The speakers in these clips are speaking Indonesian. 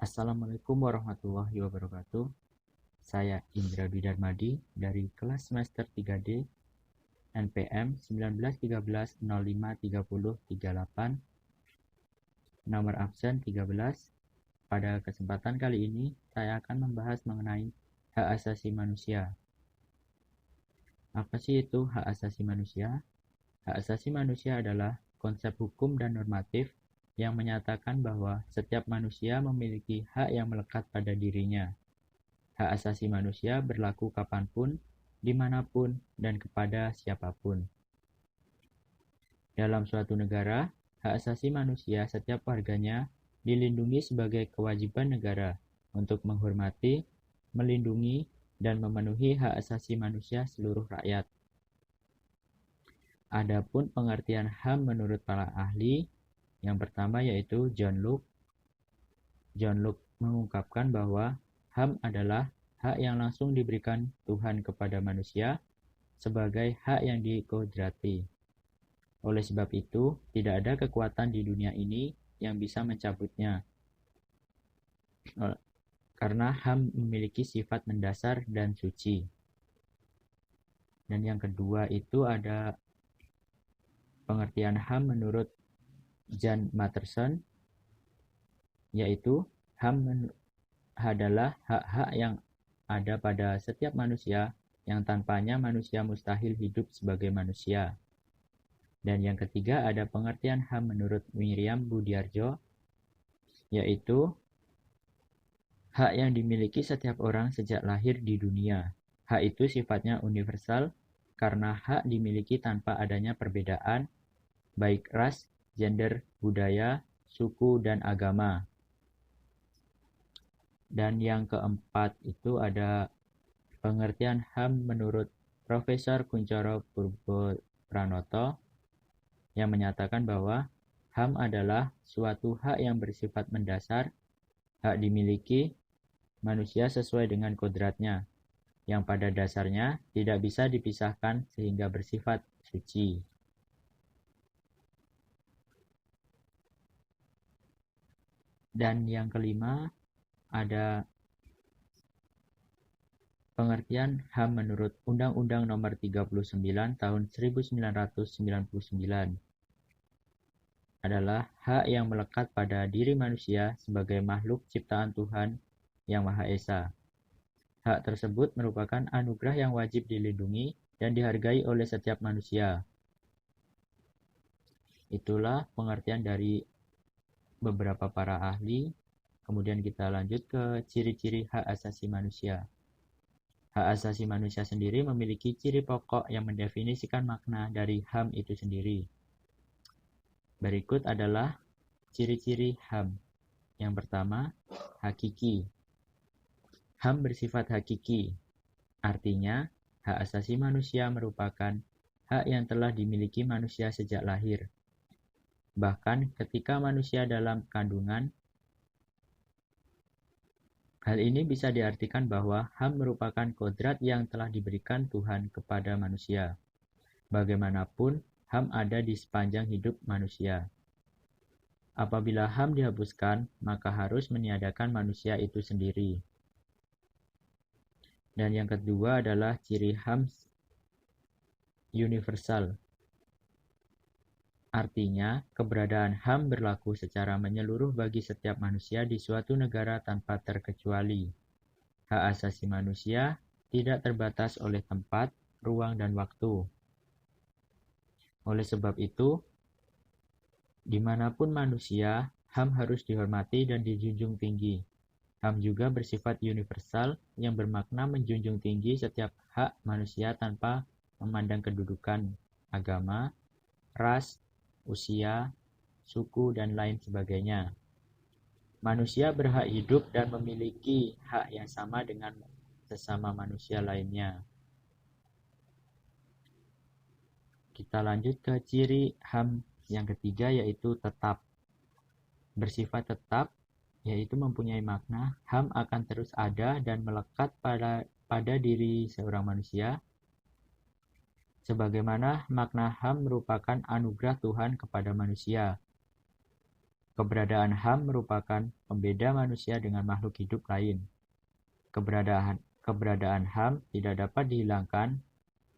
Assalamualaikum warahmatullahi wabarakatuh. Saya Indra Bidarmadi dari kelas semester 3D NPM 1913-05-30-38, nomor absen 13. Pada kesempatan kali ini, saya akan membahas mengenai hak asasi manusia. Apa sih itu hak asasi manusia? Hak asasi manusia adalah konsep hukum dan normatif yang menyatakan bahwa setiap manusia memiliki hak yang melekat pada dirinya. Hak asasi manusia berlaku kapanpun, dimanapun, dan kepada siapapun. Dalam suatu negara, hak asasi manusia setiap warganya dilindungi sebagai kewajiban negara untuk menghormati, melindungi, dan memenuhi hak asasi manusia seluruh rakyat. Adapun pengertian HAM menurut para ahli, yang pertama yaitu John Locke. John Locke mengungkapkan bahwa HAM adalah hak yang langsung diberikan Tuhan kepada manusia sebagai hak yang dikodrati. Oleh sebab itu, tidak ada kekuatan di dunia ini yang bisa mencabutnya. Karena HAM memiliki sifat mendasar dan suci. Dan yang kedua itu ada pengertian HAM menurut Jan Matterson, yaitu HAM adalah hak-hak yang ada pada setiap manusia yang tanpanya manusia mustahil hidup sebagai manusia. Dan yang ketiga ada pengertian HAM menurut Miriam Budiarjo, yaitu hak yang dimiliki setiap orang sejak lahir di dunia. Hak itu sifatnya universal karena hak dimiliki tanpa adanya perbedaan, baik ras, gender, budaya, suku, dan agama. Dan yang keempat itu ada pengertian HAM menurut Profesor Kunchoro Purbopranoto yang menyatakan bahwa HAM adalah suatu hak yang bersifat mendasar, hak dimiliki manusia sesuai dengan kodratnya, yang pada dasarnya tidak bisa dipisahkan sehingga bersifat suci. Dan yang kelima ada pengertian HAM menurut Undang-Undang Nomor 39 Tahun 1999 adalah hak yang melekat pada diri manusia sebagai makhluk ciptaan Tuhan Yang Maha Esa. Hak tersebut merupakan anugerah yang wajib dilindungi dan dihargai oleh setiap manusia. Itulah pengertian dari beberapa para ahli. Kemudian kita lanjut ke ciri-ciri hak asasi manusia. Hak asasi manusia sendiri memiliki ciri pokok yang mendefinisikan makna dari HAM itu sendiri. Berikut adalah ciri-ciri HAM. Yang pertama, hakiki. HAM bersifat hakiki, artinya hak asasi manusia merupakan hak yang telah dimiliki manusia sejak lahir. Bahkan ketika manusia dalam kandungan, hal ini bisa diartikan bahwa HAM merupakan kodrat yang telah diberikan Tuhan kepada manusia. Bagaimanapun, HAM ada di sepanjang hidup manusia. Apabila HAM dihapuskan, maka harus meniadakan manusia itu sendiri. Dan yang kedua adalah ciri HAM universal. Artinya, keberadaan HAM berlaku secara menyeluruh bagi setiap manusia di suatu negara tanpa terkecuali. Hak asasi manusia tidak terbatas oleh tempat, ruang, dan waktu. Oleh sebab itu, dimanapun manusia, HAM harus dihormati dan dijunjung tinggi. HAM juga bersifat universal yang bermakna menjunjung tinggi setiap hak manusia tanpa memandang kedudukan, agama, ras, usia, suku, dan lain sebagainya. Manusia berhak hidup dan memiliki hak yang sama dengan sesama manusia lainnya. Kita lanjut ke ciri HAM yang ketiga, yaitu tetap. Bersifat tetap, yaitu mempunyai makna HAM akan terus ada dan melekat pada diri seorang manusia. Sebagaimana makna HAM merupakan anugerah Tuhan kepada manusia. Keberadaan HAM merupakan pembeda manusia dengan makhluk hidup lain. Keberadaan HAM tidak dapat dihilangkan,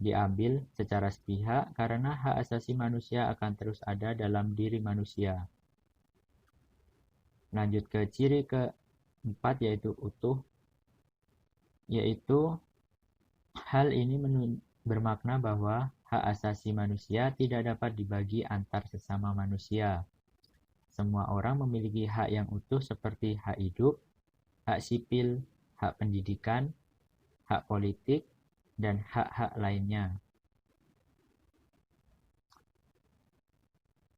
diambil secara sepihak karena hak asasi manusia akan terus ada dalam diri manusia. Lanjut ke ciri keempat yaitu utuh, yaitu hal ini bermakna bahwa hak asasi manusia tidak dapat dibagi antar sesama manusia. Semua orang memiliki hak yang utuh seperti hak hidup, hak sipil, hak pendidikan, hak politik, dan hak-hak lainnya.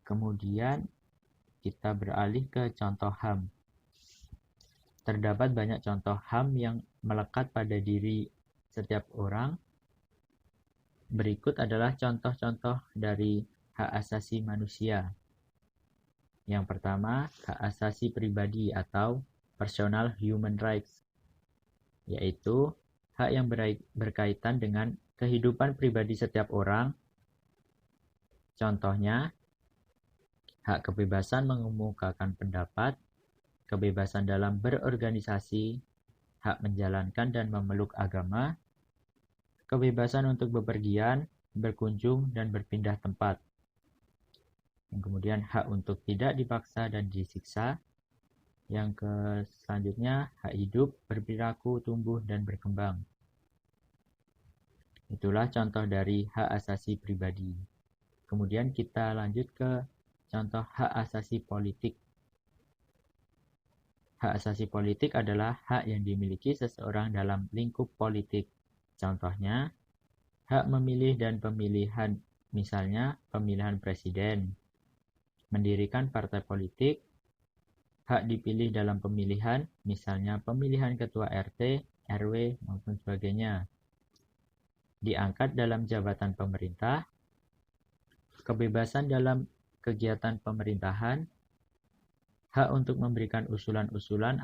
Kemudian kita beralih ke contoh HAM. Terdapat banyak contoh HAM yang melekat pada diri setiap orang. Berikut adalah contoh-contoh dari hak asasi manusia. Yang pertama, hak asasi pribadi atau personal human rights, yaitu hak yang berkaitan dengan kehidupan pribadi setiap orang. Contohnya, hak kebebasan mengemukakan pendapat, kebebasan dalam berorganisasi, hak menjalankan dan memeluk agama, kebebasan untuk bepergian, berkunjung, dan berpindah tempat. Yang kemudian hak untuk tidak dipaksa dan disiksa. Yang selanjutnya hak hidup, berperilaku, tumbuh, dan berkembang. Itulah contoh dari hak asasi pribadi. Kemudian kita lanjut ke contoh hak asasi politik. Hak asasi politik adalah hak yang dimiliki seseorang dalam lingkup politik. Contohnya, hak memilih dan pemilihan, misalnya pemilihan presiden, mendirikan partai politik, hak dipilih dalam pemilihan, misalnya pemilihan ketua RT, RW, maupun sebagainya. Diangkat dalam jabatan pemerintah, kebebasan dalam kegiatan pemerintahan, hak untuk memberikan usulan-usulan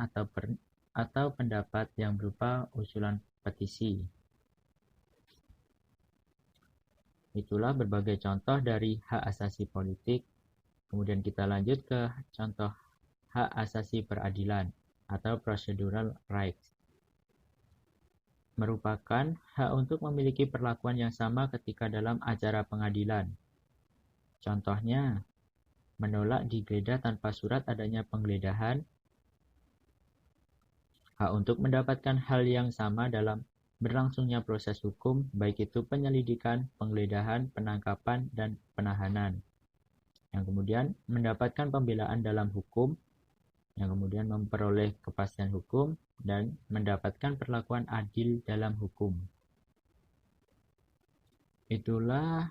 atau pendapat yang berupa usulan petisi. Itulah berbagai contoh dari hak asasi politik. Kemudian kita lanjut ke contoh hak asasi peradilan atau procedural rights. Merupakan hak untuk memiliki perlakuan yang sama ketika dalam acara pengadilan. Contohnya, menolak digeledah tanpa surat adanya penggeledahan, hak untuk mendapatkan hal yang sama dalam berlangsungnya proses hukum, baik itu penyelidikan, penggeledahan, penangkapan, dan penahanan. Yang kemudian mendapatkan pembelaan dalam hukum, yang kemudian memperoleh kepastian hukum, dan mendapatkan perlakuan adil dalam hukum. Itulah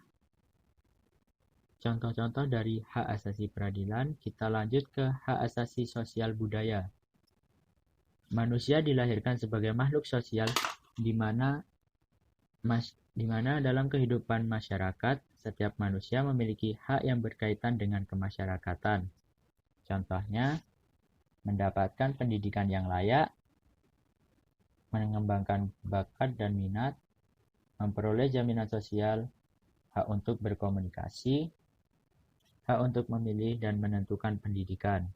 contoh-contoh dari hak asasi peradilan. Kita lanjut ke hak asasi sosial budaya. Manusia dilahirkan sebagai makhluk sosial di mana dalam kehidupan masyarakat, setiap manusia memiliki hak yang berkaitan dengan kemasyarakatan. Contohnya, mendapatkan pendidikan yang layak, mengembangkan bakat dan minat, memperoleh jaminan sosial, hak untuk berkomunikasi, hak untuk memilih dan menentukan pendidikan.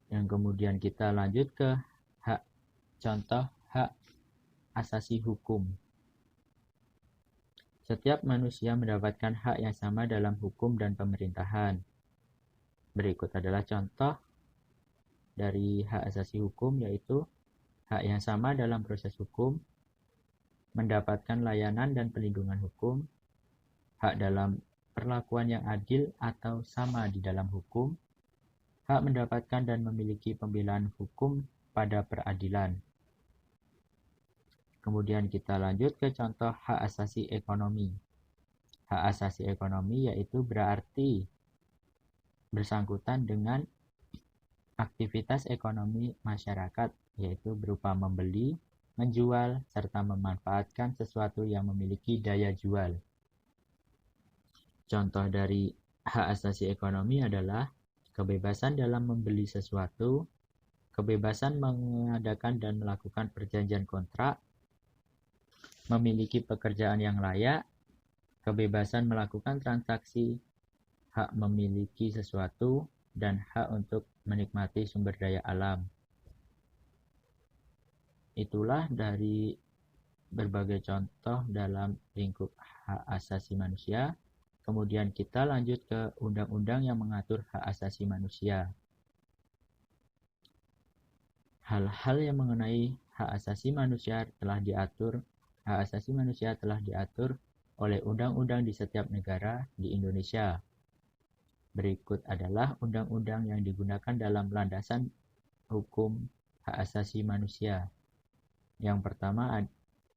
Yang kemudian kita lanjut ke contoh hak asasi hukum. Setiap manusia mendapatkan hak yang sama dalam hukum dan pemerintahan. Berikut adalah contoh dari hak asasi hukum, yaitu hak yang sama dalam proses hukum, mendapatkan layanan dan perlindungan hukum, hak dalam perlakuan yang adil atau sama di dalam hukum, hak mendapatkan dan memiliki pembelaan hukum pada peradilan. Kemudian kita lanjut ke contoh hak asasi ekonomi. Hak asasi ekonomi yaitu berarti bersangkutan dengan aktivitas ekonomi masyarakat, yaitu berupa membeli, menjual, serta memanfaatkan sesuatu yang memiliki daya jual. Contoh dari hak asasi ekonomi adalah kebebasan dalam membeli sesuatu, kebebasan mengadakan dan melakukan perjanjian kontrak, memiliki pekerjaan yang layak, kebebasan melakukan transaksi, hak memiliki sesuatu, dan hak untuk menikmati sumber daya alam. Itulah dari berbagai contoh dalam lingkup hak asasi manusia. Kemudian kita lanjut ke undang-undang yang mengatur hak asasi manusia. Hal-hal yang mengenai hak asasi manusia telah diatur oleh undang-undang di setiap negara di Indonesia. Berikut adalah undang-undang yang digunakan dalam landasan hukum hak asasi manusia. Yang pertama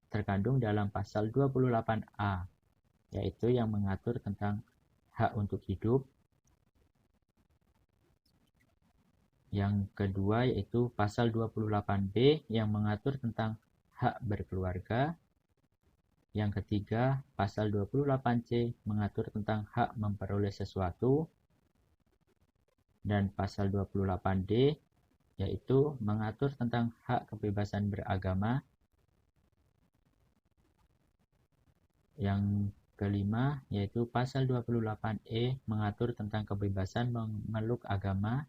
terkandung dalam pasal 28A, yaitu yang mengatur tentang hak untuk hidup. Yang kedua yaitu pasal 28B yang mengatur tentang hak berkeluarga. Yang ketiga, pasal 28C mengatur tentang hak memperoleh sesuatu. Dan pasal 28D yaitu mengatur tentang hak kebebasan beragama. Yang kelima yaitu pasal 28E mengatur tentang kebebasan memeluk agama.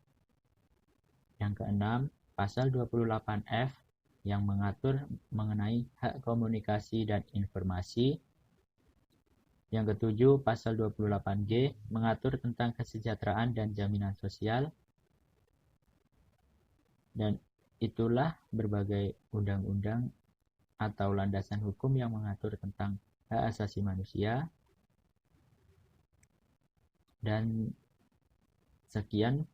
Yang keenam, pasal 28F yang mengatur mengenai hak komunikasi dan informasi. Yang ketujuh, pasal 28G mengatur tentang kesejahteraan dan jaminan sosial. Dan itulah berbagai undang-undang atau landasan hukum yang mengatur tentang hak asasi manusia. Dan sekian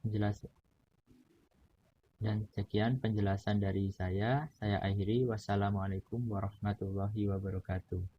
penjelasan dari saya. Saya akhiri. Wassalamualaikum warahmatullahi wabarakatuh.